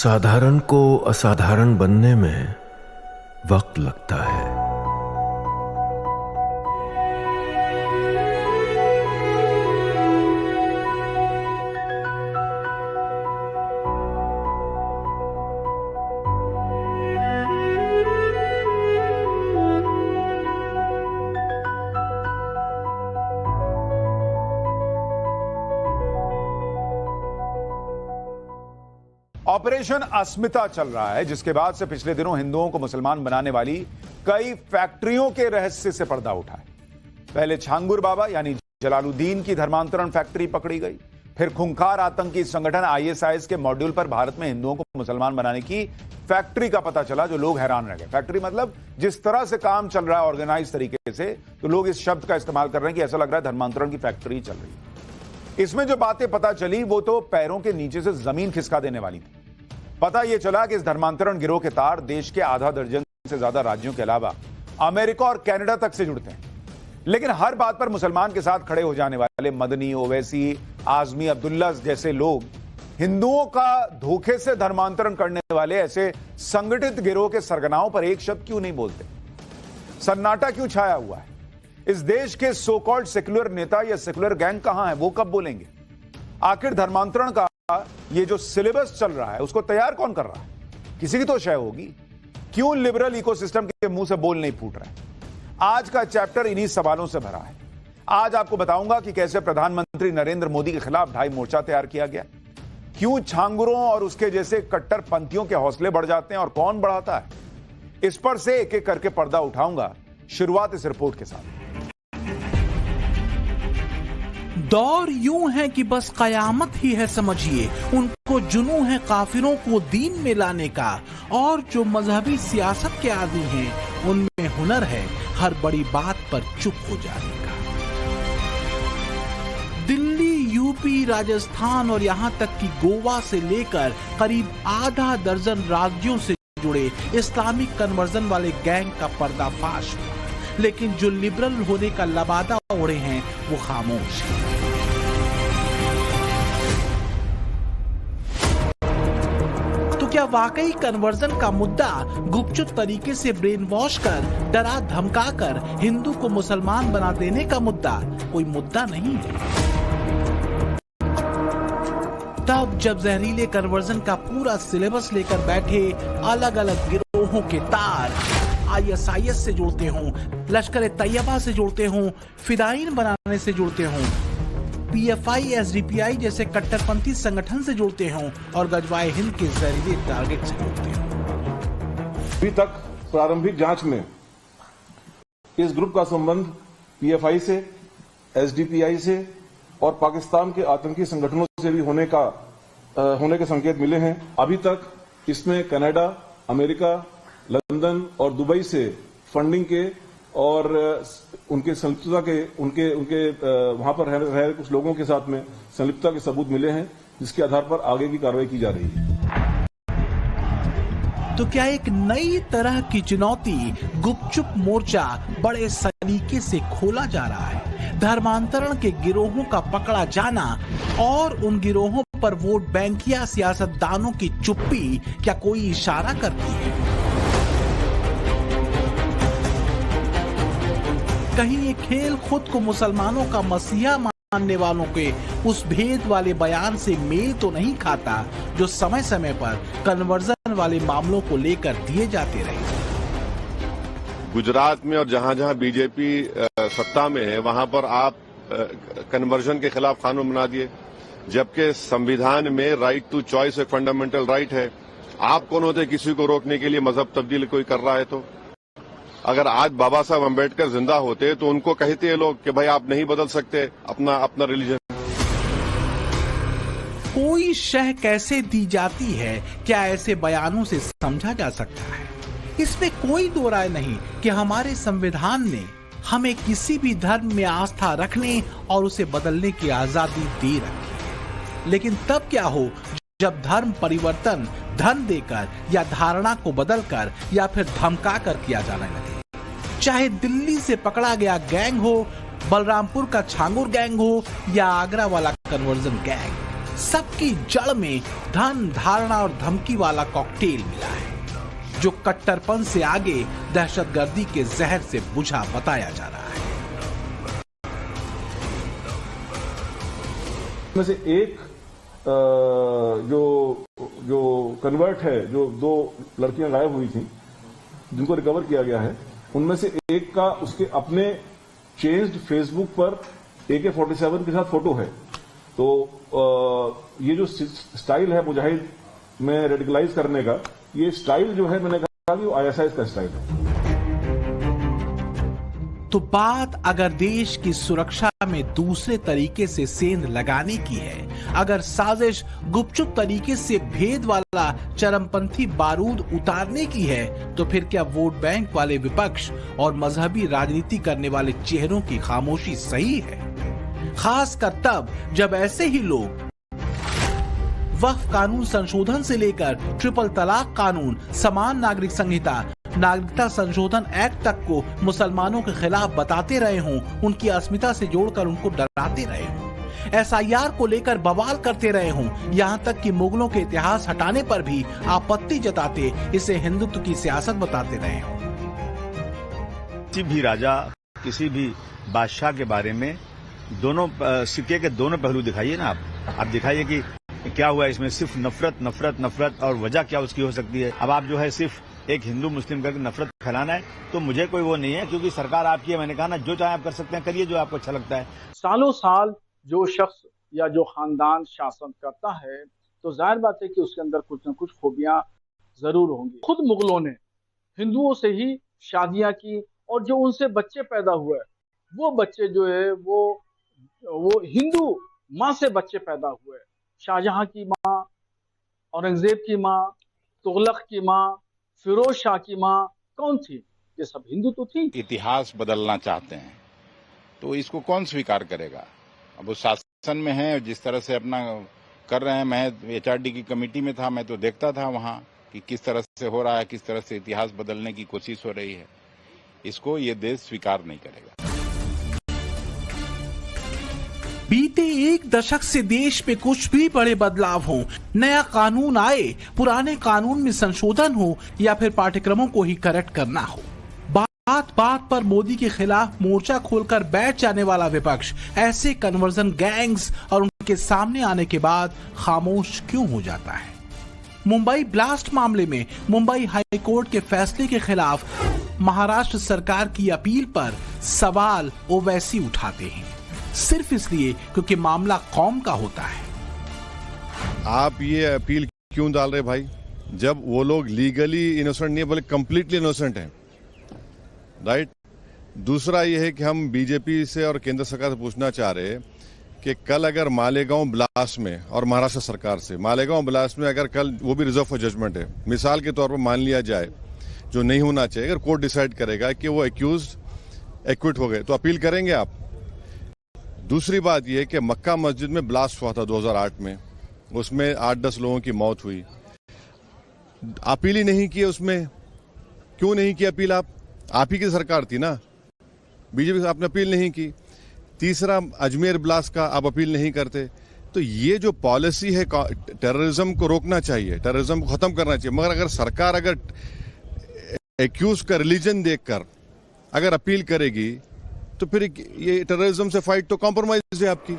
साधारण को असाधारण बनने में वक्त लगता है। ऑपरेशन अस्मिता चल रहा है, जिसके बाद से पिछले दिनों हिंदुओं को मुसलमान बनाने वाली कई फैक्ट्रियों के रहस्य से पर्दा उठा है। पहले छांगुर बाबा यानी जलालुद्दीन की धर्मांतरण फैक्ट्री पकड़ी गई, फिर खूंखार आतंकी संगठन आईएसआईएस के मॉड्यूल पर भारत में हिंदुओं को मुसलमान बनाने की फैक्ट्री का पता चला, जो लोग हैरान रह गए। फैक्ट्री मतलब जिस तरह से काम चल रहा है ऑर्गेनाइज तरीके से, तो लोग इस शब्द का इस्तेमाल कर रहे हैं कि ऐसा लग रहा है धर्मांतरण की फैक्ट्री चल रही है। इसमें जो बातें पता चली वो तो पैरों के नीचे से जमीन खिसका देने वाली थी। पता यह चला कि इस धर्मांतरण गिरोह के तार देश के आधा दर्जन से ज्यादा राज्यों के अलावा अमेरिका और कनाडा तक से जुड़ते हैं। लेकिन हर बात पर मुसलमान के साथ खड़े हो जाने वाले मदनी, ओवैसी, आजमी, अब्दुल्ला जैसे लोग हिंदुओं का धोखे से धर्मांतरण करने वाले ऐसे संगठित गिरोह के सरगनाओं पर एक शब्द क्यों नहीं बोलते? सन्नाटा क्यों छाया हुआ है? इस देश के सो कॉल्ड सेक्युलर नेता या सेक्युलर गैंग कहां है? वो कब बोलेंगे? आखिर धर्मांतरण का ये जो सिलेबस चल रहा है उसको तैयार कौन कर रहा है? किसी की तो शय होगी। क्यों लिबरल इकोसिस्टम के मुंह से बोल नहीं फूट रहे? आज का चैप्टर इन्हीं सवालों से भरा है। आज आपको बताऊंगा कि कैसे प्रधानमंत्री नरेंद्र मोदी के खिलाफ ढाई मोर्चा तैयार किया गया, क्यों छांगुरों और उसके जैसे कट्टरपंथियों के हौसले बढ़ जाते हैं और कौन बढ़ाता है। इस पर से एक एक करके पर्दा उठाऊंगा। शुरुआत इस रिपोर्ट के साथ। दौर यूं है कि बस कयामत ही है समझिए। उनको जुनू है काफिरों को दीन में लाने का, और जो मजहबी सियासत के आदी हैं उनमें हुनर है हर बड़ी बात पर चुप हो जाने का। दिल्ली, यूपी, राजस्थान और यहां तक कि गोवा से लेकर करीब आधा दर्जन राज्यों से जुड़े इस्लामिक कन्वर्जन वाले गैंग का पर्दाफाश हुआ, लेकिन जो लिबरल होने का लबादा ओढ़े हैं वो खामोश हैं। तो क्या वाकई कन्वर्जन का मुद्दा गुपचुप तरीके से ब्रेन वॉश कर, डरा धमका कर हिंदू को मुसलमान बना देने का मुद्दा कोई मुद्दा नहीं है? तब जब जहरीले कन्वर्जन का पूरा सिलेबस लेकर बैठे अलग अलग गिरोहों के तार आईएसआईएस से जुड़ते हों, लश्कर तैयबा से जुड़ते हों, फिदाइन बनाने से जुड़ते हों, पीएफआई, एसडीपीआई जैसे कट्टरपंथी संगठन से जुड़ते हों और गजवाए हिंद के जहरीले टारगेट से जुड़ते हों। अभी तक प्रारंभिक जांच में इस ग्रुप का संबंध पीएफआई से, एसडीपीआई से और पाकिस्तान के आतंकी संगठनों से भी होने के संकेत मिले हैं। अभी तक इसमें कनाडा, अमेरिका, लंदन और दुबई से फंडिंग के और उनके संलिप्तता के उनके वहां पर रह रहे कुछ लोगों के साथ में संलिप्तता के सबूत मिले हैं, जिसके आधार पर आगे की कार्रवाई की जा रही है। तो क्या एक नई तरह की चुनौती गुपचुप मोर्चा बड़े सलीके से खोला जा रहा है? धर्मांतरण के गिरोहों का पकड़ा जाना और उन गिरोहों पर वोट बैंक या सियासतदानों की चुप्पी क्या कोई इशारा करती है? कहीं ये खेल खुद को मुसलमानों का मसीहा मानने वालों के उस भेद वाले बयान से मेल तो नहीं खाता जो समय समय पर कन्वर्जन वाले मामलों को लेकर दिए जाते रहे? गुजरात में और जहां जहां बीजेपी सत्ता में है वहां पर आप कन्वर्जन के खिलाफ कानून बना दिए, जबकि संविधान में राइट टू चॉइस एक फंडामेंटल राइट है। आप कौन होते किसी को रोकने के लिए? मजहब तब्दील कोई कर रहा है तो अगर आज बाबा साहब अम्बेडकर जिंदा होते तो उनको कहते हैं लोग कि भाई आप नहीं बदल सकते अपना रिलीजन। कोई शह कैसे दी जाती है, क्या ऐसे बयानों से समझा जा सकता है? इसमें कोई दो राय नहीं कि हमारे संविधान ने हमें किसी भी धर्म में आस्था रखने और उसे बदलने की आजादी दे रखी है। लेकिन तब क्या हो जब धर्म परिवर्तन धन देकर या धारणा को बदलकर या फिर धमका कर किया जाने लगे? चाहे दिल्ली से पकड़ा गया गैंग हो, बलरामपुर का छांगुर गैंग हो या आगरा वाला कन्वर्जन गैंग, सबकी जड़ में धन, धारणा और धमकी वाला कॉकटेल मिला है, जो कट्टरपन से आगे दहशतगर्दी के जहर से बुझा बताया जा रहा है। में से एक जो कन्वर्ट है, जो 2 लड़कियां गायब हुई थी जिनको रिकवर किया गया है, उनमें से एक का उसके अपने चेंज्ड फेसबुक पर AK-47 के साथ फोटो है। तो ये जो स्टाइल है मुजाहिद में रेडिकलाइज करने का, ये स्टाइल जो है, मैंने कहा कि वो ISIS का स्टाइल है। तो बात अगर देश की सुरक्षा में दूसरे तरीके से सेंध लगाने की है, अगर साजिश गुपचुप तरीके से भेद वाला चरमपंथी बारूद उतारने की है, तो फिर क्या वोट बैंक वाले विपक्ष और मजहबी राजनीति करने वाले चेहरों की खामोशी सही है? खासकर तब जब ऐसे ही लोग वक्फ कानून संशोधन से लेकर ट्रिपल तलाक कानून, समान नागरिक संहिता, नागरिकता संशोधन एक्ट तक को मुसलमानों के खिलाफ बताते रहे हों, उनकी अस्मिता से जोड़कर उनको डराते रहे हों, SIR को लेकर बवाल करते रहे हों, यहाँ तक कि मुगलों के इतिहास हटाने पर भी आपत्ति जताते इसे हिंदुत्व की सियासत बताते रहे हों। किसी भी राजा, किसी भी बादशाह के बारे में दोनों सिक्के के दोनों पहलू दिखाइए ना आप दिखाइए कि क्या हुआ इसमें, सिर्फ नफरत नफरत नफरत, और वजह क्या उसकी हो सकती है। अब आप जो है सिर्फ एक हिंदू मुस्लिम करके नफरत फैलाना है, तो मुझे कोई वो नहीं है, क्योंकि सरकार आपकी है। मैंने कहा ना, जो चाहे आप कर सकते हैं, करिए जो आपको अच्छा लगता है। सालों साल जो शख्स या जो खानदान शासन करता है, तो जाहिर बात है कि उसके अंदर कुछ न कुछ खूबियां जरूर होंगी। खुद मुगलों ने हिंदुओं से ही शादियां की, और जो उनसे बच्चे पैदा हुए, वो बच्चे जो है वो हिंदू माँ से बच्चे पैदा हुए। शाहजहां की माँ, औरंगजेब की माँ, तुगलक की माँ, फिरोज शाह की माँ कौन थी? ये सब हिंदू तो थी। इतिहास बदलना चाहते हैं तो इसको कौन स्वीकार करेगा? अब वो शासन में है, जिस तरह से अपना कर रहे हैं। मैं HRD की कमेटी में था, मैं तो देखता था वहाँ कि किस तरह से हो रहा है, किस तरह से इतिहास बदलने की कोशिश हो रही है। इसको ये देश स्वीकार नहीं करेगा। बीते एक दशक से देश में कुछ भी बड़े बदलाव हो, नया कानून आए, पुराने कानून में संशोधन हो, या फिर पाठ्यक्रमों को ही करेक्ट करना हो, बात बात पर मोदी के खिलाफ मोर्चा खोलकर बैठ जाने वाला विपक्ष ऐसे कन्वर्जन गैंग्स और उनके सामने आने के बाद खामोश क्यों हो जाता है? मुंबई ब्लास्ट मामले में मुंबई हाई कोर्ट के फैसले के खिलाफ महाराष्ट्र सरकार की अपील पर सवाल ओवैसी उठाते हैं, सिर्फ इसलिए क्योंकि मामला कौम का होता है। आप ये अपील क्यों डाल रहे भाई, जब वो लोग लीगली इनोसेंट नहीं है, बोले कंप्लीटली इनोसेंट हैं, राइट? दूसरा ये है कि हम बीजेपी से और केंद्र सरकार से पूछना चाह रहे हैं कि कल अगर मालेगांव ब्लास्ट में, और महाराष्ट्र सरकार से, मालेगांव ब्लास्ट में अगर कल वो भी रिजर्व फॉर जजमेंट है, मिसाल के तौर पर मान लिया जाए, जो नहीं होना चाहिए, अगर कोर्ट डिसाइड करेगा कि वो एक्यूज्ड एक्विट हो गए, तो अपील करेंगे आप? दूसरी बात यह है कि मक्का मस्जिद में ब्लास्ट हुआ था 2008 में, उसमें 8-10 लोगों की मौत हुई, अपील ही नहीं की उसमें। क्यों नहीं की अपील? आप ही की सरकार थी ना, बीजेपी से आपने अपील नहीं की। तीसरा, अजमेर ब्लास्ट का आप अपील नहीं करते। तो ये जो पॉलिसी है, टेररिज्म को रोकना चाहिए, टेररिज्म को खत्म करना चाहिए, मगर अगर सरकार अगर एक्यूज का रिलीजन देखकर अगर अपील करेगी, तो फिर ये टेररिज्म से फाइट तो कॉम्प्रोमाइज है आपकी।